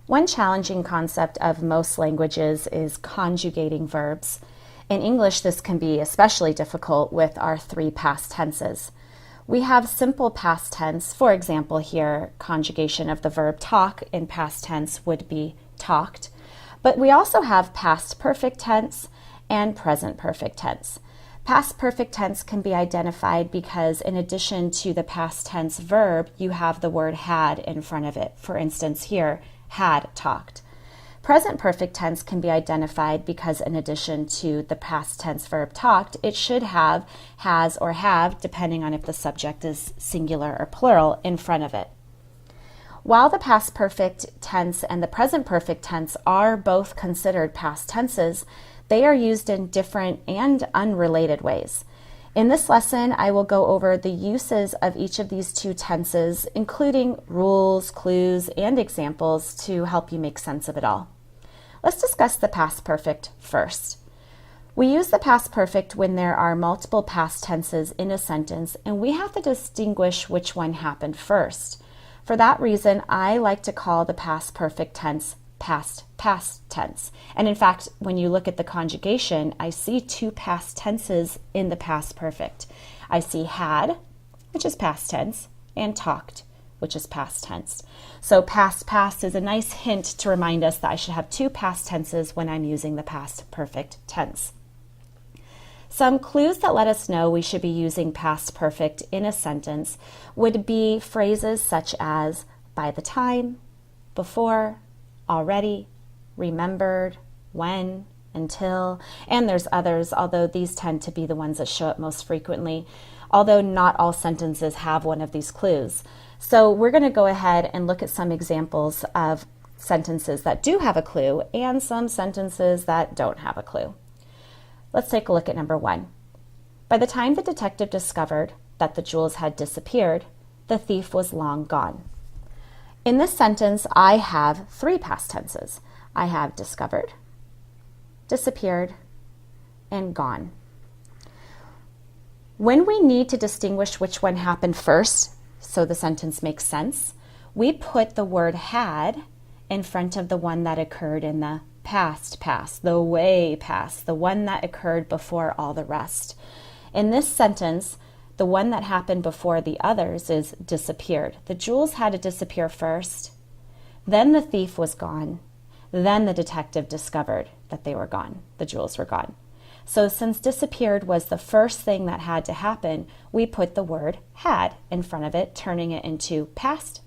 One challenging concept of most languages is conjugating verbs. In English, this can be especially difficult with our three past tenses. We have simple past tense. For example, here, conjugation of the verb talk in past tense would be talked. But we also have past perfect tense and present perfect tense. Past perfect tense can be identified because in addition to the past tense verb, you have the word had in front of it. For instance, here, had talked. Present perfect tense can be identified because in addition to the past tense verb talked, it should have has or have, depending on if the subject is singular or plural, in front of it. While the past perfect tense and the present perfect tense are both considered past tenses, they are used in different and unrelated ways. In this lesson, I will go over the uses of each of these two tenses, including rules, clues, and examples to help you make sense of it all. Let's discuss the past perfect first. We use the past perfect when there are multiple past tenses in a sentence, and we have to distinguish which one happened first. For that reason, I like to call the past perfect tense past tense. And in fact, when you look at the conjugation, I see two past tenses in the past perfect. I see had, which is past tense, and talked, which is past tense. So past is a nice hint to remind us that I should have two past tenses when I'm using the past perfect tense. Some clues that let us know we should be using past perfect in a sentence would be phrases such as by the time, before, already, remembered, when, until, and there's others, although these tend to be the ones that show up most frequently, although not all sentences have one of these clues. So we're going to go ahead and look at some examples of sentences that do have a clue and some sentences that don't have a clue. Let's take a look at number 1. By the time the detective discovered that the jewels had disappeared, the thief was long gone. In this sentence, I have three past tenses. I have discovered, disappeared, and gone. When we need to distinguish which one happened first, so the sentence makes sense, we put the word had in front of the one that occurred in the past, the way past, the one that occurred before all the rest. In this sentence, the one that happened before the others is disappeared. The jewels had to disappear first, then the thief was gone, then the detective discovered that they were gone, the jewels were gone. So since disappeared was the first thing that had to happen, we put the word had in front of it, turning it into past,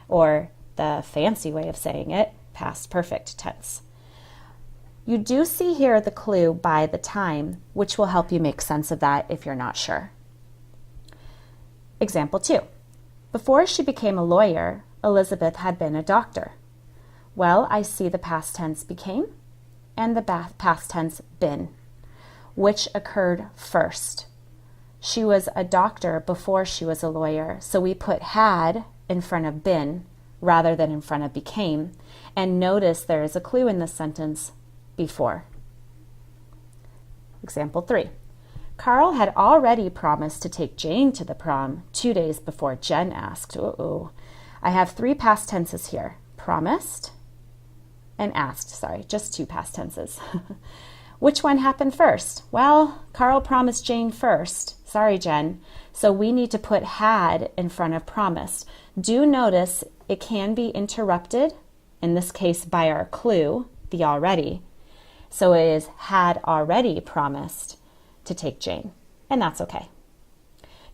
or the fancy way of saying it, past perfect tense. You do see here the clue by the time, which will help you make sense of that if you're not sure. Example 2. Before she became a lawyer, Elizabeth had been a doctor. Well, I see the past tense became and the past tense been. Which occurred first? She was a doctor before she was a lawyer, so we put had in front of been rather than in front of became. And notice there is a clue in this sentence, before. Example 3. Carl had already promised to take Jane to the prom 2 days before Jen asked. I have three past tenses here, promised and asked. Sorry, just two past tenses. Which one happened first? Well, Carl promised Jane first. Sorry, Jen. So we need to put had in front of promised. Do notice it can be interrupted, in this case by our clue, the already. So it is had already promised to take Jane, and that's okay.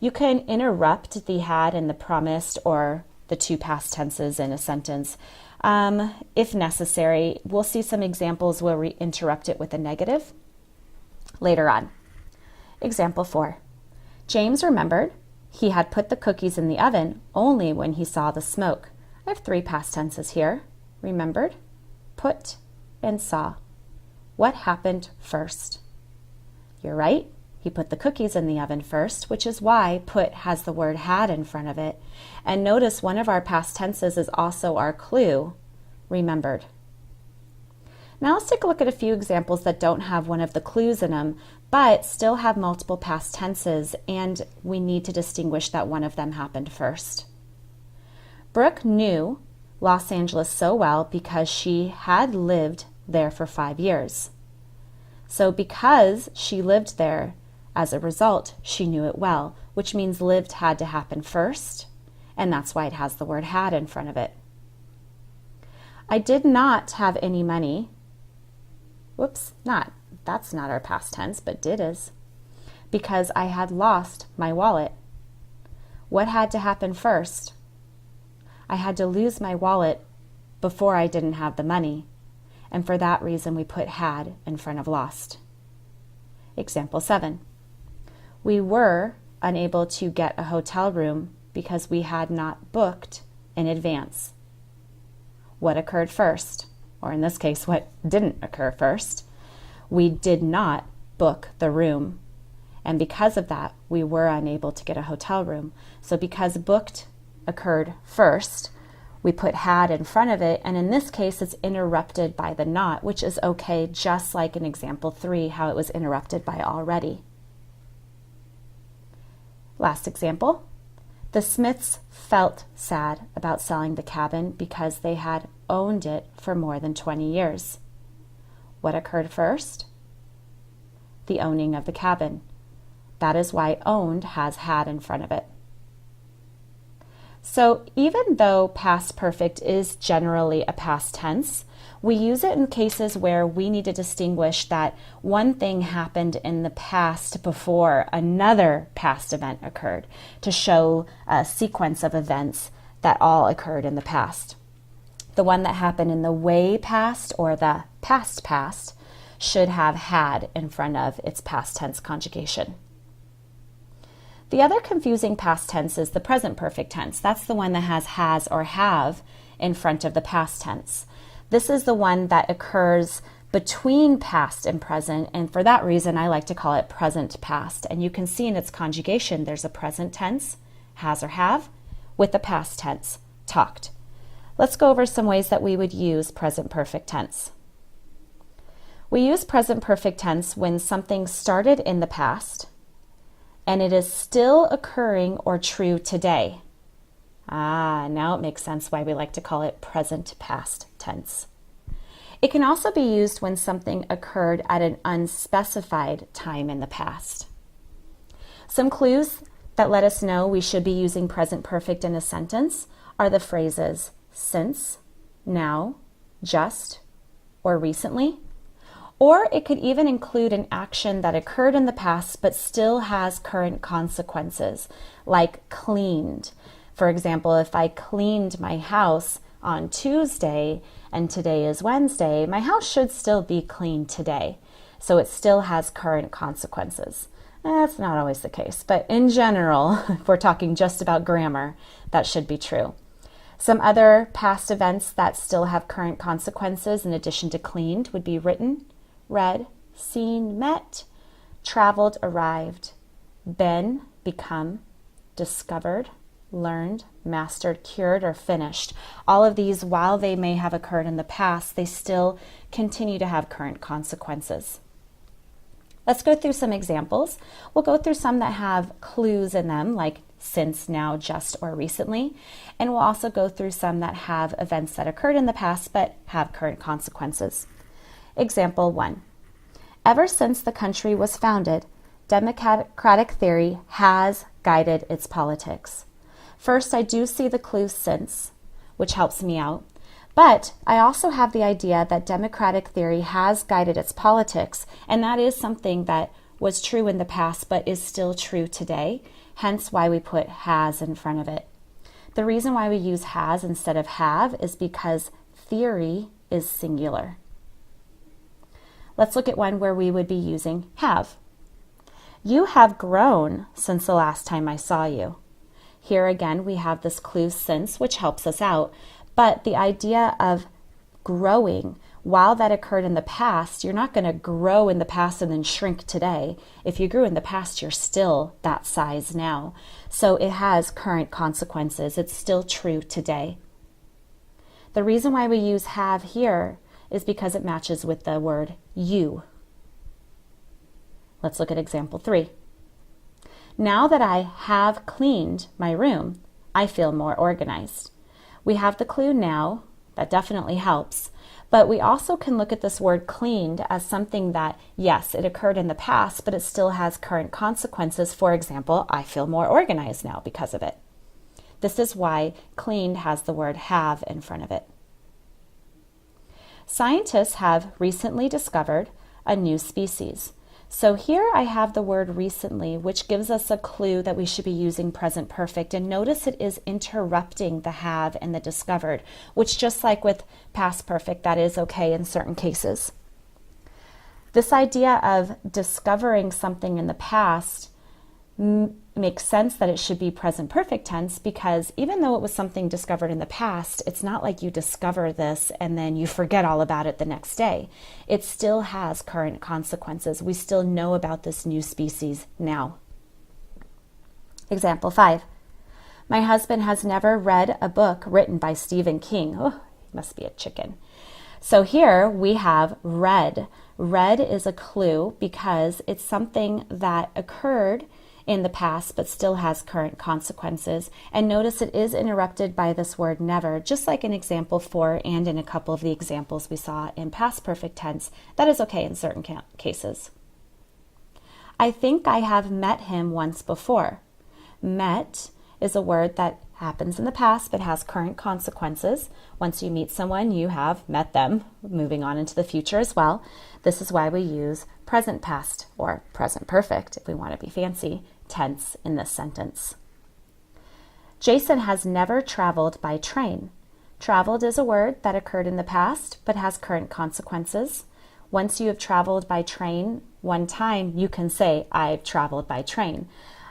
You can interrupt the had and the promised or the two past tenses in a sentence if necessary. We'll see some examples where we interrupt it with a negative later on. Example 4. James remembered he had put the cookies in the oven only when he saw the smoke. I have three past tenses here, remembered, put, and saw. What happened first? You're right. He put the cookies in the oven first, which is why put has the word had in front of it. And notice one of our past tenses is also our clue, remembered. Now let's take a look at a few examples that don't have one of the clues in them, but still have multiple past tenses, and we need to distinguish that one of them happened first. Brooke knew Los Angeles so well because she had lived there for 5 years. So because she lived there, as a result, she knew it well, which means lived had to happen first, and that's why it has the word had in front of it. I did not have any money. Whoops, that's not our past tense, but did is. Because I had lost my wallet. What had to happen first? I had to lose my wallet before I didn't have the money, and for that reason we put had in front of lost. Example 7. We were unable to get a hotel room because we had not booked in advance. What occurred first? Or in this case, what didn't occur first? We did not book the room. And because of that, we were unable to get a hotel room. So because booked occurred first, we put had in front of it. And in this case, it's interrupted by the not, which is okay, just like in example 3, how it was interrupted by already. Last example. The Smiths felt sad about selling the cabin because they had owned it for more than 20 years. What occurred first? The owning of the cabin. That is why owned has had in front of it. So even though past perfect is generally a past tense, we use it in cases where we need to distinguish that one thing happened in the past before another past event occurred, to show a sequence of events that all occurred in the past. The one that happened in the way past or the past should have had in front of its past tense conjugation. The other confusing past tense is the present perfect tense. That's the one that has or have in front of the past tense. This is the one that occurs between past and present, and for that reason I like to call it present past. And you can see in its conjugation there's a present tense, has or have, with the past tense, talked. Let's go over some ways that we would use present perfect tense. We use present perfect tense when something started in the past and it is still occurring or true today. Now it makes sense why we like to call it present past tense. It can also be used when something occurred at an unspecified time in the past. Some clues that let us know we should be using present perfect in a sentence are the phrases since, now, just, or recently. Or it could even include an action that occurred in the past but still has current consequences, like cleaned. For example, if I cleaned my house on Tuesday and today is Wednesday, my house should still be clean today. So it still has current consequences. That's not always the case, but in general, if we're talking just about grammar, that should be true. Some other past events that still have current consequences in addition to cleaned would be written, read, seen, met, traveled, arrived, been, become, discovered, learned, mastered, cured, or finished. All of these, while they may have occurred in the past, they still continue to have current consequences. Let's go through some examples. We'll go through some that have clues in them, like since, now, just, or recently. And we'll also go through some that have events that occurred in the past but have current consequences. Example 1. Ever since the country was founded, democratic theory has guided its politics. First, I do see the clue since, which helps me out. But I also have the idea that democratic theory has guided its politics, and that is something that was true in the past but is still true today, hence why we put has in front of it. The reason why we use has instead of have is because theory is singular. Let's look at one where we would be using have. You have grown since the last time I saw you. Here again, we have this clue since, which helps us out. But the idea of growing, while that occurred in the past, you're not going to grow in the past and then shrink today. If you grew in the past, you're still that size now. So it has current consequences. It's still true today. The reason why we use have here is because it matches with the word you. Let's look at example 3. Now that I have cleaned my room, I feel more organized. We have the clue now. That definitely helps. But we also can look at this word cleaned as something that, yes, it occurred in the past, but it still has current consequences. For example, I feel more organized now because of it. This is why cleaned has the word have in front of it. Scientists have recently discovered a new species. So here I have the word recently, which gives us a clue that we should be using present perfect. And notice it is interrupting the have and the discovered, which just like with past perfect, that is okay in certain cases. This idea of discovering something in the past makes sense that it should be present perfect tense, because even though it was something discovered in the past, it's not like you discover this and then you forget all about it the next day. It still has current consequences. We still know about this new species now. Example 5. My husband has never read a book written by Stephen King. Oh, he must be a chicken. So here we have read. Read is a clue because it's something that occurred in the past but still has current consequences. And notice it is interrupted by this word never, just like in example 4 and in a couple of the examples we saw in past perfect tense. That is okay in certain cases. I think I have met him once before. Met is a word that happens in the past but has current consequences. Once you meet someone, you have met them, moving on into the future as well. This is why we use present past, or present perfect if we want to be fancy, tense in this sentence. Jason has never traveled by train. Traveled is a word that occurred in the past but has current consequences. Once you have traveled by train one time, you can say, I've traveled by train.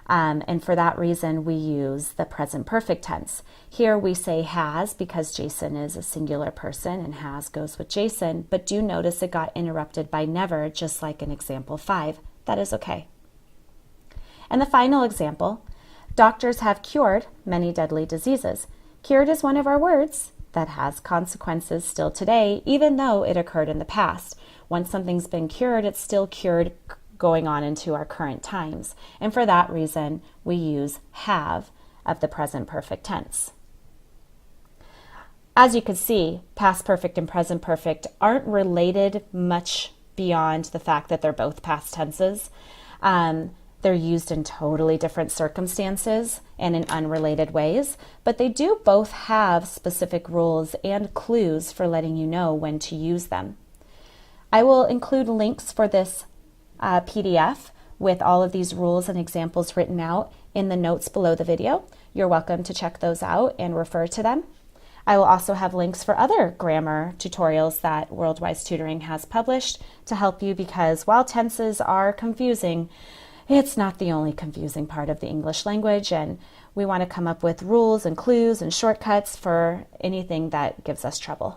And for that reason, we use the present perfect tense. Here we say has because Jason is a singular person and has goes with Jason, but do notice it got interrupted by never, just like in example 5. That is okay. And the final example, doctors have cured many deadly diseases. Cured is one of our words that has consequences still today, even though it occurred in the past. Once something's been cured, it's still cured going on into our current times. And for that reason, we use have of the present perfect tense. As you can see, past perfect and present perfect aren't related much beyond the fact that they're both past tenses. They're used in totally different circumstances and in unrelated ways, but they do both have specific rules and clues for letting you know when to use them. I will include links for this PDF with all of these rules and examples written out in the notes below the video. You're welcome to check those out and refer to them. I will also have links for other grammar tutorials that Worldwise Tutoring has published to help you, because while tenses are confusing, it's not the only confusing part of the English language, and we want to come up with rules and clues and shortcuts for anything that gives us trouble.